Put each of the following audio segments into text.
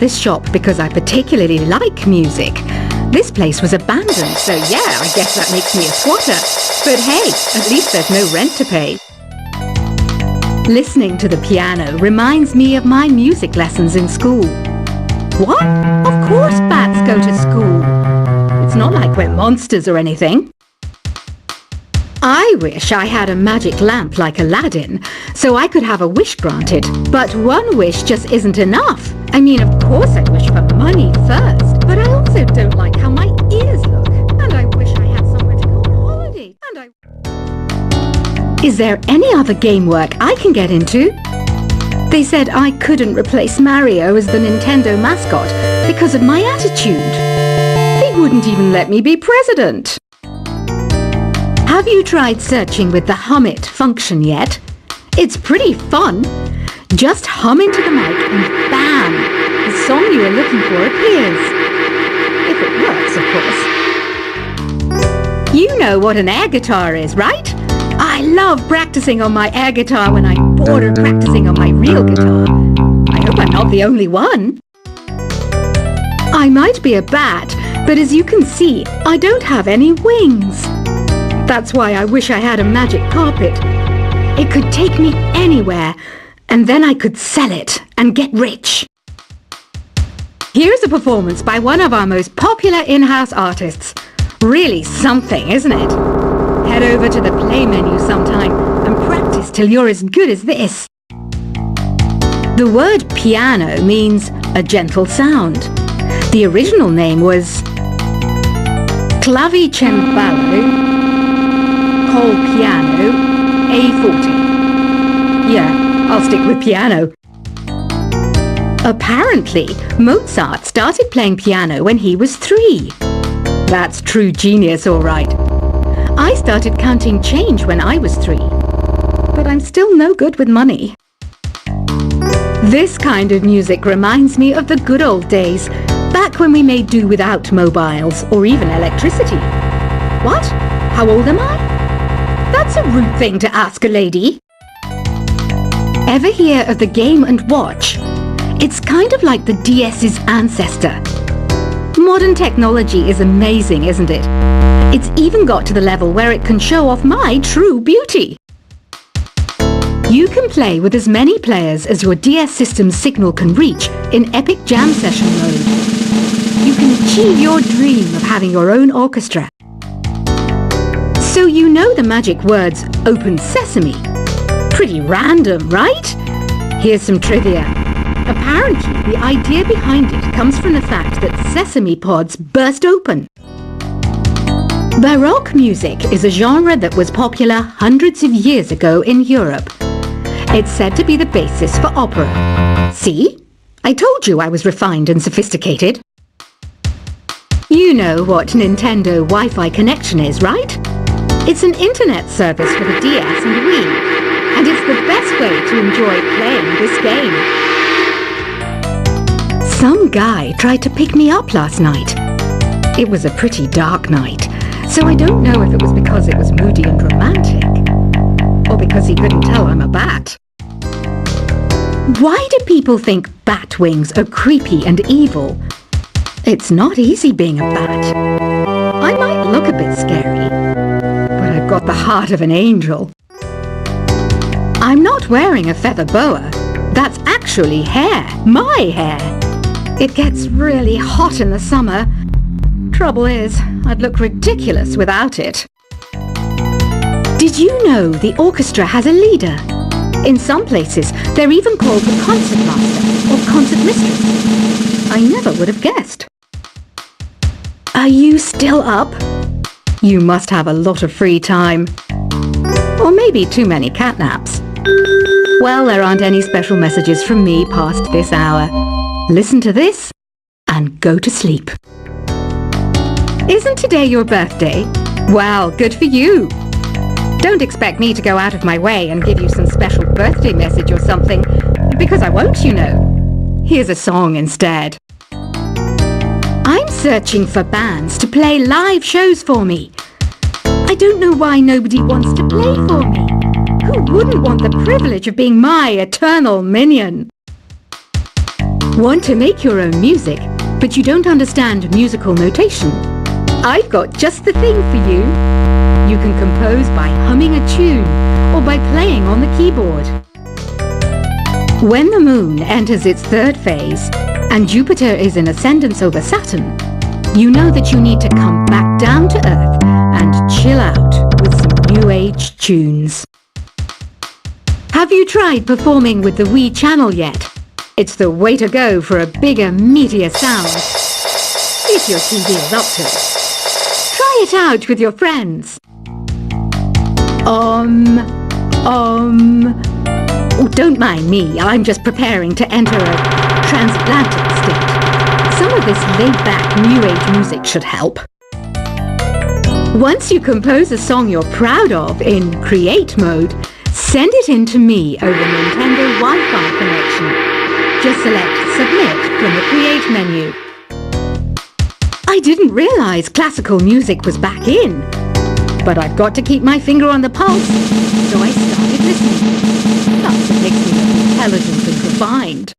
this shop because I particularly like music. This place was abandoned, so yeah, I guess that makes me a squatter. But hey, at least there's no rent to pay. Listening to the piano reminds me of my music lessons in school. What? Of course bats go to school. It's not like we're monsters or anything. I wish I had a magic lamp like Aladdin, so I could have a wish granted. But one wish just isn't enough. I mean, of course I wish for money first, but I also don't like how my ears look. And I wish I had somewhere to go on holiday. Is there any other game work I can get into? They said I couldn't replace Mario as the Nintendo mascot because of my attitude. They wouldn't even let me be president. Have you tried searching with the Hum It function yet? It's pretty fun. Just hum into the mic and bam! The song you are looking for appears. If it works, of course. You know what an air guitar is, right? I love practicing on my air guitar when I'm bored of practicing on my real guitar. I hope I'm not the only one. I might be a bat, but as you can see, I don't have any wings. That's why I wish I had a magic carpet. It could take me anywhere, and then I could sell it and get rich. Here's a performance by one of our most popular in-house artists. Really something, isn't it? Head over to the play menu sometime and practice till you're as good as this. The word piano means a gentle sound. The original name was clavicembalo col piano A forte. Yeah, I'll stick with piano. Apparently, Mozart started playing piano when he was 3. That's true genius, all right. I started counting change when I was 3, but I'm still no good with money. This kind of music reminds me of the good old days, back when we made do without mobiles or even electricity. What? How old am I? That's a rude thing to ask a lady. Ever hear of the Game & Watch? It's kind of like the DS's ancestor. Modern technology is amazing, isn't it? It's even got to the level where it can show off my true beauty. You can play with as many players as your DS system's signal can reach in epic jam session mode. You can achieve your dream of having your own orchestra. So you know the magic words "Open Sesame." Pretty random, right? Here's some trivia. Apparently, the idea behind it comes from the fact that sesame pods burst open. Baroque music is a genre that was popular hundreds of years ago in Europe. It's said to be the basis for opera. See? I told you I was refined and sophisticated. You know what Nintendo Wi-Fi connection is, right? It's an internet service for the DS and Wii, and it's the best way to enjoy playing this game. Some guy tried to pick me up last night. It was a pretty dark night, so I don't know if it was because it was moody and romantic, or because he couldn't tell I'm a bat. Why do people think bat wings are creepy and evil? It's not easy being a bat. I might look a bit scary, but I've got the heart of an angel. I'm not wearing a feather boa. That's actually hair, my hair. It gets really hot in the summer. Trouble is, I'd look ridiculous without it. Did you know the orchestra has a leader? In some places, they're even called the concert master or concert mistress. I never would have guessed. Are you still up? You must have a lot of free time. Or maybe too many catnaps. Well, there aren't any special messages from me past this hour. Listen to this and go to sleep. Isn't today your birthday? Well, good for you. Don't expect me to go out of my way and give you some special birthday message or something, because I won't, you know. Here's a song instead. I'm searching for bands to play live shows for me. I don't know why nobody wants to play for me. Who wouldn't want the privilege of being my eternal minion? Want to make your own music, but you don't understand musical notation? I've got just the thing for you. You can compose by humming a tune or by playing on the keyboard. When the moon enters its third phase and Jupiter is in ascendance over Saturn, you know that you need to come back down to Earth and chill out with some new age tunes. Have you tried performing with the Wii channel yet? It's the way to go for a bigger, meatier sound. If your TV is up to it. Try it out with your friends. Oh, don't mind me. I'm just preparing to enter a transatlantic state. Some of this laid-back New Age music should help. Once you compose a song you're proud of in Create mode, send it in to me over Nintendo Wi-Fi connection. Just select Submit from the Create menu. I didn't realize classical music was back in, but I've got to keep my finger on the pulse, so I started listening. Plus, it makes me look intelligent and refined.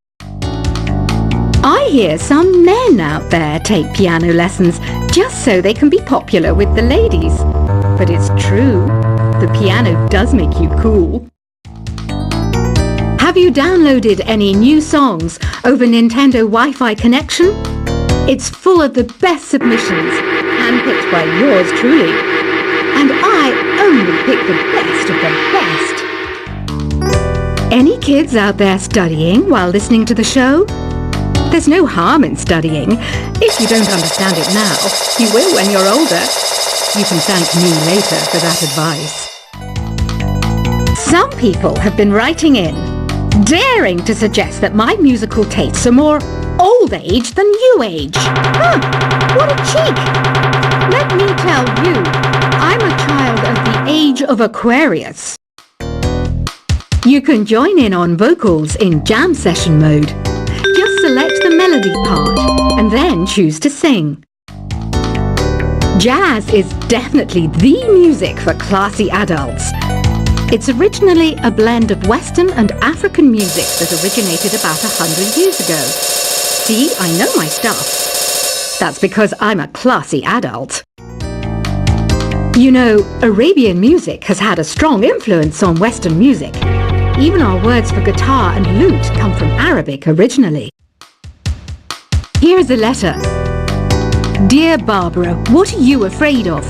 I hear some men out there take piano lessons just so they can be popular with the ladies. But it's true, the piano does make you cool. Have you downloaded any new songs over Nintendo Wi-Fi connection? It's full of the best submissions, handpicked by yours truly. And I only pick the best of the best. Any kids out there studying while listening to the show? There's no harm in studying. If you don't understand it now, you will when you're older. You can thank me later for that advice. Some people have been writing in, daring to suggest that my musical tastes are more old age than new age. Huh, what a cheek! Let me tell you, I'm a child of the age of Aquarius. You can join in on vocals in jam session mode. Just select the melody part and then choose to sing. Jazz is definitely the music for classy adults. It's originally a blend of Western and African music that originated about 100 years ago. See, I know my stuff. That's because I'm a classy adult. You know, Arabian music has had a strong influence on Western music. Even our words for guitar and lute come from Arabic originally. Here's a letter. Dear Barbara, what are you afraid of?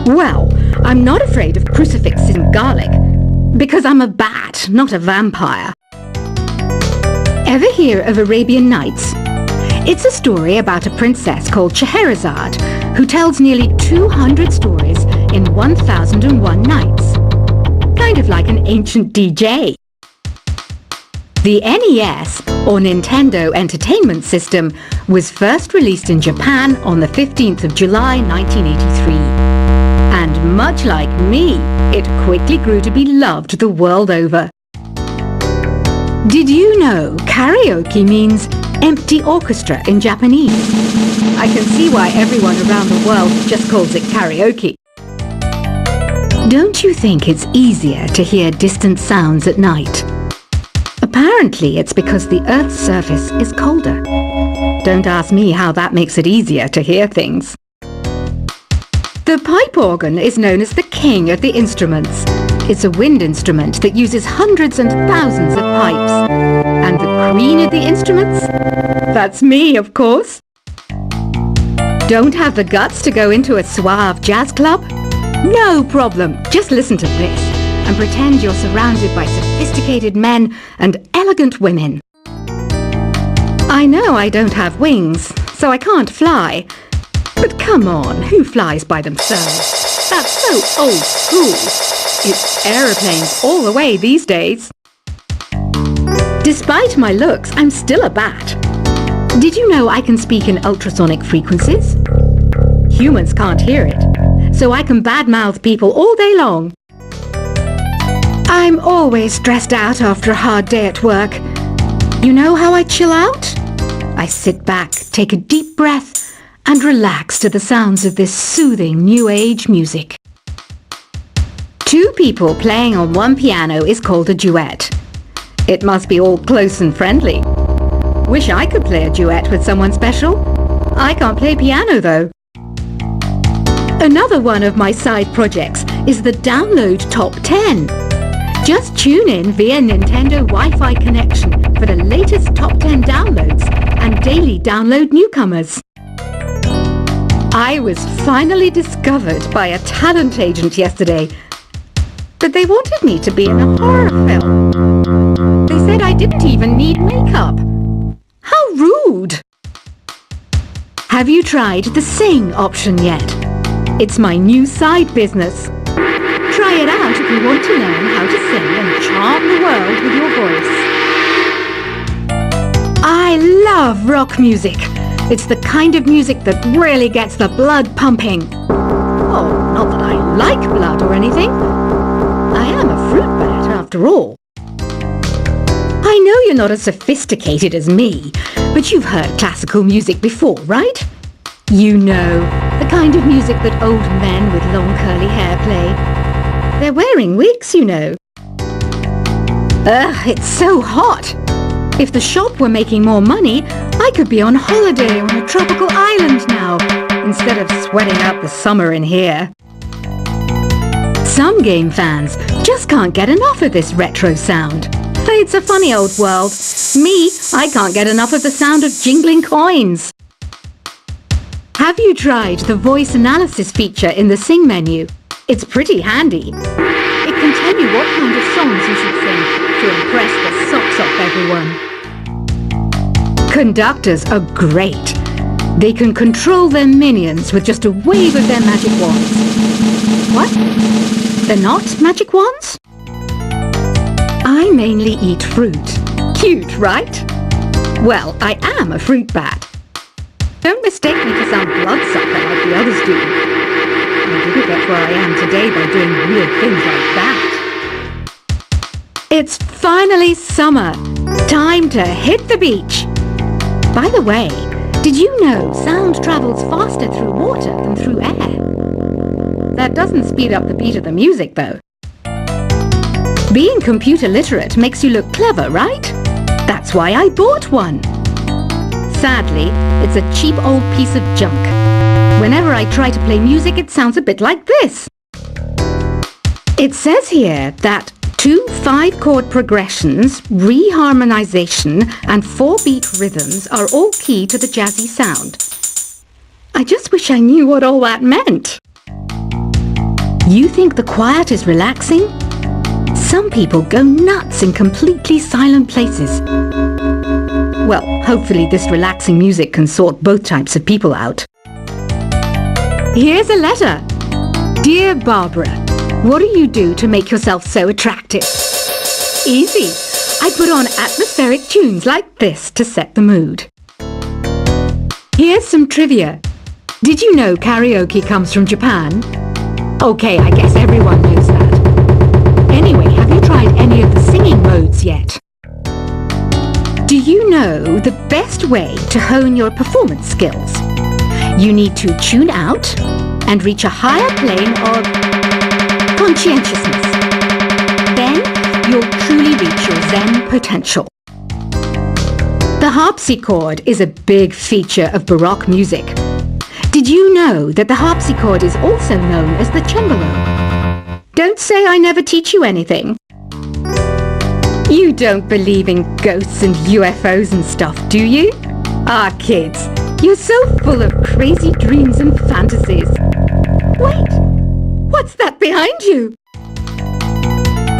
Well, I'm not afraid of crucifixes and garlic, because I'm a bat, not a vampire. Ever hear of Arabian Nights? It's a story about a princess called Scheherazade, who tells nearly 200 stories in 1001 nights. Kind of like an ancient DJ. The NES, or Nintendo Entertainment System, was first released in Japan on the 15th of July 1983. And much like me, it quickly grew to be loved the world over. Did you know karaoke means empty orchestra in Japanese? I can see why everyone around the world just calls it karaoke. Don't you think it's easier to hear distant sounds at night? Apparently it's because the Earth's surface is colder. Don't ask me how that makes it easier to hear things. The pipe organ is known as the king of the instruments. It's a wind instrument that uses hundreds and thousands of pipes. And the queen of the instruments? That's me, of course. Don't have the guts to go into a suave jazz club? No problem. Just listen to this and pretend you're surrounded by sophisticated men and elegant women. I know I don't have wings, so I can't fly. But come on, who flies by themselves? That's so old school. It's aeroplanes all the way these days. Despite my looks, I'm still a bat. Did you know I can speak in ultrasonic frequencies? Humans can't hear it, so I can badmouth people all day long. I'm always stressed out after a hard day at work. You know how I chill out? I sit back, take a deep breath, and relax to the sounds of this soothing new age music. Two people playing on one piano is called a duet. It must be all close and friendly. Wish I could play a duet with someone special. I can't play piano though. Another one of my side projects is the Download Top 10. Just tune in via Nintendo Wi-Fi connection for the latest Top 10 downloads and daily download newcomers. I was finally discovered by a talent agent yesterday, but they wanted me to be in a horror film. They said I didn't even need makeup. How rude! Have you tried the Sing option yet? It's my new side business. Try it out if you want to learn how to sing and charm the world with your voice. I love rock music. It's the kind of music that really gets the blood pumping. Oh, not that I like blood or anything. I am a fruit bat after all. I know you're not as sophisticated as me, but you've heard classical music before, right? You know, the kind of music that old men with long curly hair play. They're wearing wigs, you know. Ugh, it's so hot. If the shop were making more money, I could be on holiday on a tropical island now, instead of sweating out the summer in here. Some game fans just can't get enough of this retro sound. It's a funny old world. Me, I can't get enough of the sound of jingling coins. Have you tried the voice analysis feature in the Sing menu? It's pretty handy. It can tell you what kind of songs you should sing to impress the socks off everyone. Conductors are great. They can control their minions with just a wave of their magic wands. What? They're not magic wands? I mainly eat fruit. Cute, right? Well, I am a fruit bat. Don't mistake me for some bloodsucker like the others do. I didn't get where I am today by doing weird things like that. It's finally summer. Time to hit the beach. By the way, did you know sound travels faster through water than through air? That doesn't speed up the beat of the music, though. Being computer literate makes you look clever, right? That's why I bought one. Sadly, it's a cheap old piece of junk. Whenever I try to play music, it sounds a bit like this. It says here that 2 5-chord progressions, reharmonization, and 4-beat rhythms are all key to the jazzy sound. I just wish I knew what all that meant. You think the quiet is relaxing? Some people go nuts in completely silent places. Well, hopefully this relaxing music can sort both types of people out. Here's a letter. Dear Barbara, what do you do to make yourself so attractive? Easy. I put on atmospheric tunes like this to set the mood. Here's some trivia. Did you know karaoke comes from Japan? Okay, I guess everyone knows that. Anyway, have you tried any of the singing modes yet? Do you know the best way to hone your performance skills? You need to tune out and reach a higher plane of conscientiousness. Then you'll truly reach your Zen potential. The harpsichord is a big feature of Baroque music. Did you know that the harpsichord is also known as the cembalo? Don't say I never teach you anything. You don't believe in ghosts and UFOs and stuff, do you? Ah, kids, you're so full of crazy dreams and fantasies. Wait, what's that behind you?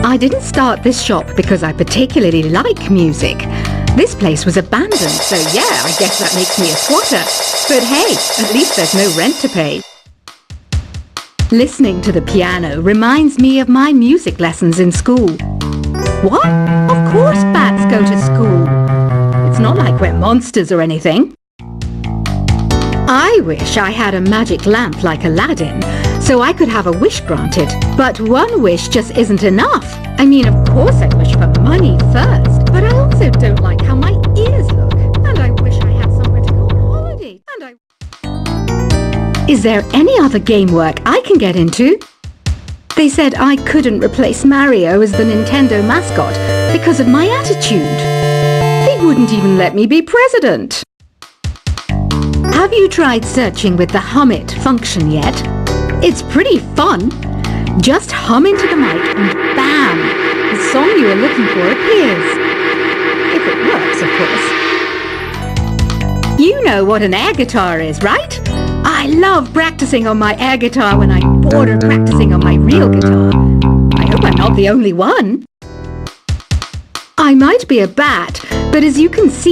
I didn't start this shop because I particularly like music. This place was abandoned, so yeah, I guess that makes me a squatter. But hey, at least there's no rent to pay. Listening to the piano reminds me of my music lessons in school. What? Of course bats go to school. It's not like we're monsters or anything. I wish I had a magic lamp like Aladdin, so I could have a wish granted. But one wish just isn't enough. I mean, of course I wish for money first, but I also don't like how my ears look. And I wish I had somewhere to go on holiday. Is there any other game work I can get into? They said I couldn't replace Mario as the Nintendo mascot because of my attitude. They wouldn't even let me be president. Have you tried searching with the Hum It function yet? It's pretty fun. Just hum into the mic and bam! The song you are looking for appears. If it works, of course. You know what an air guitar is, right? I love practicing on my air guitar when I'm bored of practicing on my real guitar. I hope I'm not the only one. I might be a bat, but as you can see,